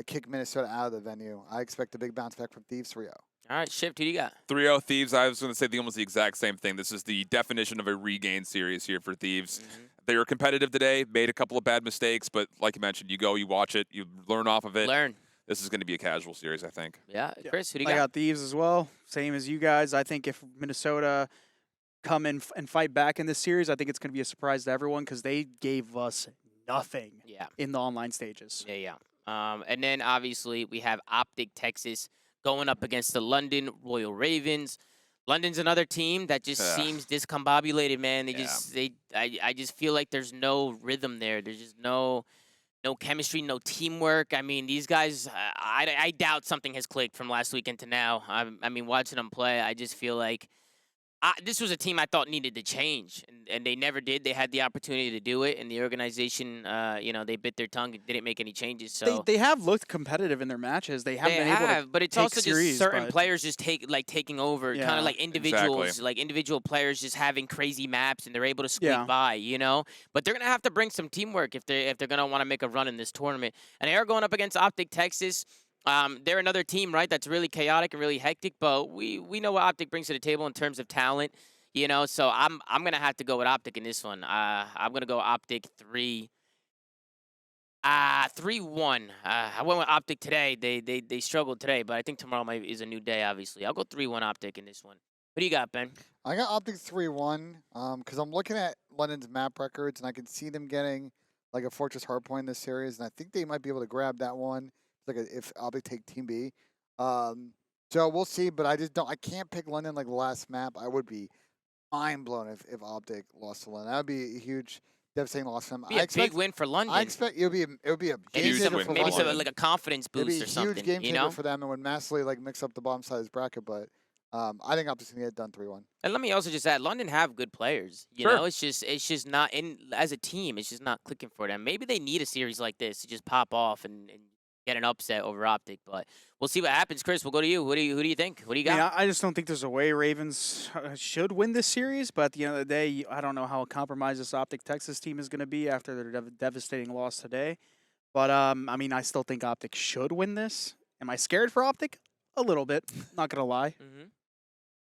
B: kick Minnesota out of the venue. I expect a big bounce back from Thieves 3-0.
A: All right, Shift, who do you got?
D: 3-0 Thieves. I was going to say almost the exact same thing. This is the definition of a regain series here for Thieves. They were competitive today, made a couple of bad mistakes, but like you mentioned, you go, you watch it, you learn off of it.
A: Learn.
D: This is going to be a casual series, I think.
A: Yeah, Chris, who do you
C: I
A: got?
C: got Thieves as well, same as you guys. I think if Minnesota come in and fight back in this series, I think it's going to be a surprise to everyone because they gave us nothing
A: Yeah,
C: in the online stages.
A: yeah. And then obviously we have Optic Texas going up against the London Royal Ravens. London's another team that just
D: Ugh.
A: seems discombobulated, man.
D: Yeah.
A: I just feel like there's no rhythm there. There's just no chemistry, no teamwork. I mean, these guys, I doubt something has clicked from last weekend to now. I mean, watching them play, I just feel like this was a team I thought needed to change, and they never did. They had the opportunity to do it, and the organization, they bit their tongue and didn't make any changes. So
C: They have looked competitive in their matches. They haven't been able to
A: but it's
C: take
A: also
C: series,
A: just certain
C: but-
A: players just taking over, kind
C: Yeah,
A: of like individuals,
D: exactly.
A: like individual players just having crazy maps and they're able to squeak
C: Yeah.
A: by, But they're gonna have to bring some teamwork if they're gonna want to make a run in this tournament. And they are going up against Optic Texas. They're another team, right? That's really chaotic and really hectic, but we know what Optic brings to the table in terms of talent. So I'm gonna have to go with Optic in this one. I'm gonna go Optic 3-1. I went with Optic today. They struggled today, but I think tomorrow is a new day. Obviously, I'll go 3-1 Optic in this one. What do you got, Ben?
B: I got Optic 3-1 because I'm looking at London's map records, and I can see them getting like a Fortress Hardpoint in this series, and I think they might be able to grab that one. If Optic take Team B. So we'll see, but I can't pick London like the last map. I would be mind blown if Optic lost to London. That would be a huge, devastating loss for them.
A: Be a big win for London.
B: I expect it would be a game
A: maybe
B: changer
D: win
B: for
A: maybe
B: London.
A: like a confidence
B: It'd be
A: boost
B: a
A: or something.
B: huge game changer
A: You know.
B: for them, and would massively like mix up the bottom side of his bracket. But I think Optic's gonna get it done 3-1.
A: And let me also just add, London have good players. You
D: Sure.
A: know, it's just not as a team. It's just not clicking for them. Maybe they need a series like this to just pop off and get an upset over Optic. But we'll see what happens. Chris, we'll go to you. Who do you think? What do you got?
C: Yeah, I just don't think there's a way Ravens should win this series. But at the end of the day, I don't know how compromised this Optic Texas team is going to be after their devastating loss today. But I mean, I still think Optic should win this. Am I scared for Optic? A little bit. Not gonna lie.
A: Mm-hmm.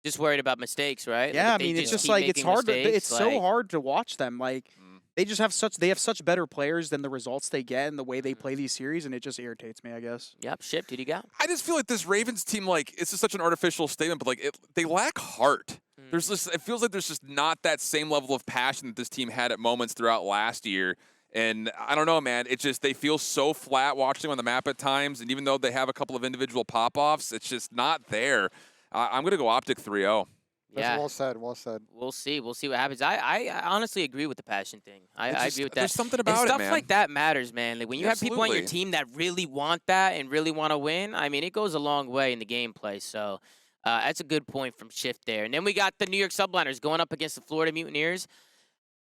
A: Just worried about mistakes, right?
C: Yeah,
A: Like,
C: I
A: if they
C: mean, it's just
A: keep
C: like it's
A: making
C: hard.
A: mistakes,
C: It's so
A: like-
C: hard to watch them. Like
D: Mm.
C: they just have such better players than the results they get and the way they play these series, and it just irritates me. I guess.
A: Yep, Shift, who do you got?
D: I just feel like this Ravens team, like, this is such an artificial statement, but like, they lack heart.
A: Mm.
D: There's this. It feels like there's just not that same level of passion that this team had at moments throughout last year. And I don't know, man. It's just they feel so flat watching them on the map at times. And even though they have a couple of individual pop-offs, it's just not there. I'm gonna go Optic 3-0.
B: That's
A: Yeah.
B: well said. Well said.
A: We'll see. We'll see what happens. I honestly agree with the passion thing. I agree with that.
D: There's something
A: And
D: about it,
A: stuff
D: man.
A: like that matters, man. Like when you have people on your
D: Absolutely.
A: team that really want that and really want to win, I mean, it goes a long way in the gameplay. So that's a good point from Shift there. And then we got the New York Subliners going up against the Florida Mutineers.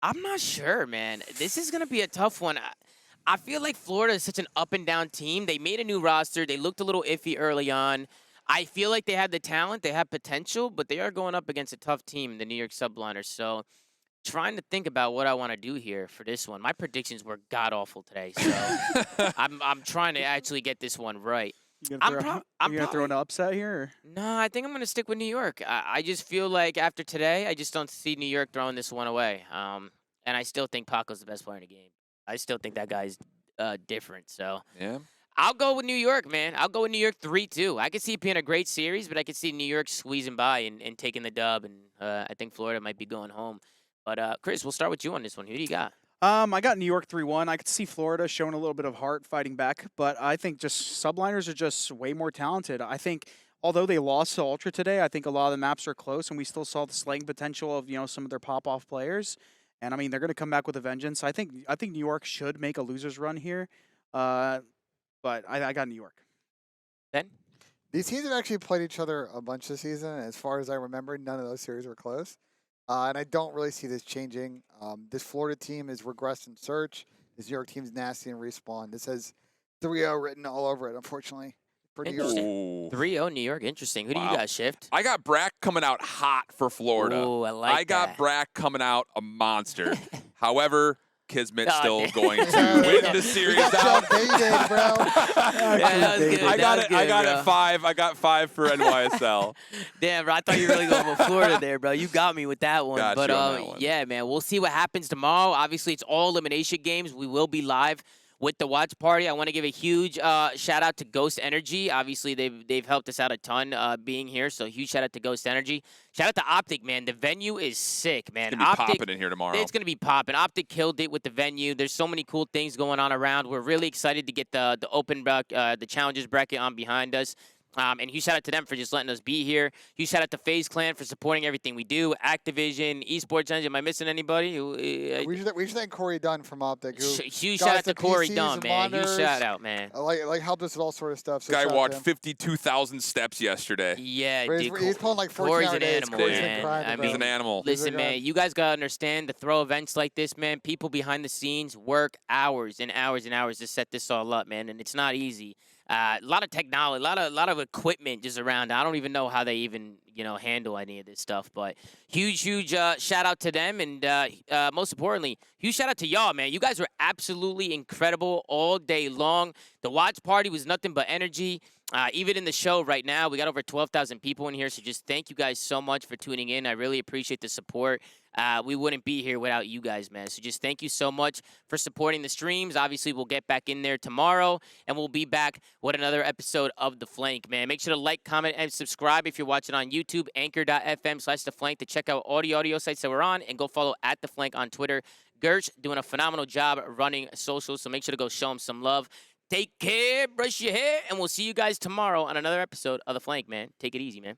A: I'm not sure, man. This is going to be a tough one. I feel like Florida is such an up and down team. They made a new roster. They looked a little iffy early on. I feel like they had the talent, they have potential, but they are going up against a tough team, the New York Subliners. So trying to think about what I want to do here for this one. My predictions were god awful today, so I'm trying to actually get this one right.
C: You
A: I'm
C: gonna throw,
A: prob-
C: you
A: I'm
C: gonna throw an
A: probably-
C: upset here? Or?
A: No, I think I'm going to stick with New York. I just feel like after today, I just don't see New York throwing this one away. And I still think Paco's the best player in the game. I still think that guy's different. So
D: Yeah.
A: I'll go with New York, man. I'll go with New York 3-2. I could see it being a great series, but I could see New York squeezing by and taking the dub. And I think Florida might be going home. But Chris, we'll start with you on this one. Who do you got?
C: I got New York 3-1. I could see Florida showing a little bit of heart fighting back, but I think just Subliners are just way more talented. I think although they lost to Ultra today, I think a lot of the maps are close, and we still saw the slaying potential of some of their pop-off players. And I mean, they're going to come back with a vengeance. I think New York should make a losers run here, but I got New York.
A: Ben?
B: These teams have actually played each other a bunch this season. And as far as I remember, none of those series were close. And I don't really see this changing. This Florida team is regressed in search. This New York team's nasty in respawn. This has 3-0 written all over it, unfortunately. for New York.
A: Interesting.
D: Ooh.
A: 3-0 New York. Interesting. Who do you
D: Wow.
A: got, Shift?
D: I got Brack coming out hot for Florida.
A: Ooh, I like
D: I got
A: that.
D: Brack coming out a monster. However, Kismet
A: Oh,
D: still
A: damn.
D: going to win the series
B: We got
D: out.
B: Joe baited, bro.
A: Yeah, that was good.
D: I got
A: That
D: it.
A: was
D: I
A: good,
D: got
A: bro.
D: it 5. I got 5 for NYSL.
A: Damn, bro. I thought you were really going with Florida there, bro. You got me with that one.
D: Got
A: but
D: you on that one.
A: yeah, man, we'll see what happens tomorrow. Obviously, it's all elimination games. We will be live with the watch party. I want to give a huge shout out to Ghost Energy. Obviously, they've helped us out a ton being here. So huge shout out to Ghost Energy. Shout out to Optic, man. The venue is sick, man.
D: It's gonna be
A: Optic,
D: popping in here tomorrow.
A: it's going to be popping. Optic killed it with the venue. There's so many cool things going on around. We're really excited to get the open the challenges bracket on behind us. And huge shout out to them for just letting us be here. Huge shout out to FaZe Clan for supporting everything we do. Activision, Esports Engine. Am I missing anybody?
B: We should thank Corey Dunn from Optic. Who
A: Huge
B: got
A: shout
B: us
A: out to
B: the
A: Corey
B: PCs,
A: Dunn,
B: the
A: man. Huge
B: monitors,
A: shout out, man.
B: like helped us with all sort of stuff. So
D: Guy
B: shout out
D: walked
B: to him.
D: 52,000 steps yesterday.
A: Yeah,
B: But
A: dude.
B: he's pulling like 14
A: Corey's
B: hour
A: an
B: days.
A: animal,
B: Corey's been
A: man.
B: grinding,
A: I
B: bro.
D: He's an animal.
B: He's a
A: Listen, man,
B: god.
A: you guys gotta understand to throw events like this, man. People behind the scenes work hours and hours and hours to set this all up, man, and it's not easy. A lot of technology, a lot of equipment just around. I don't even know how they even handle any of this stuff. But huge shout out to them, and most importantly, huge shout out to y'all, man. You guys were absolutely incredible all day long. The watch party was nothing but energy. Even in the show right now, we got over 12,000 people in here. So just thank you guys so much for tuning in. I really appreciate the support. We wouldn't be here without you guys, man. So just thank you so much for supporting the streams. Obviously, we'll get back in there tomorrow, and we'll be back with another episode of The Flank, man. Make sure to like, comment, and subscribe if you're watching on YouTube, anchor.fm/The Flank to check out all the audio sites that we're on, and go follow @The Flank on Twitter. Gersh doing a phenomenal job running social, so make sure to go show him some love. Take care, brush your hair, and we'll see you guys tomorrow on another episode of The Flank, man. Take it easy, man.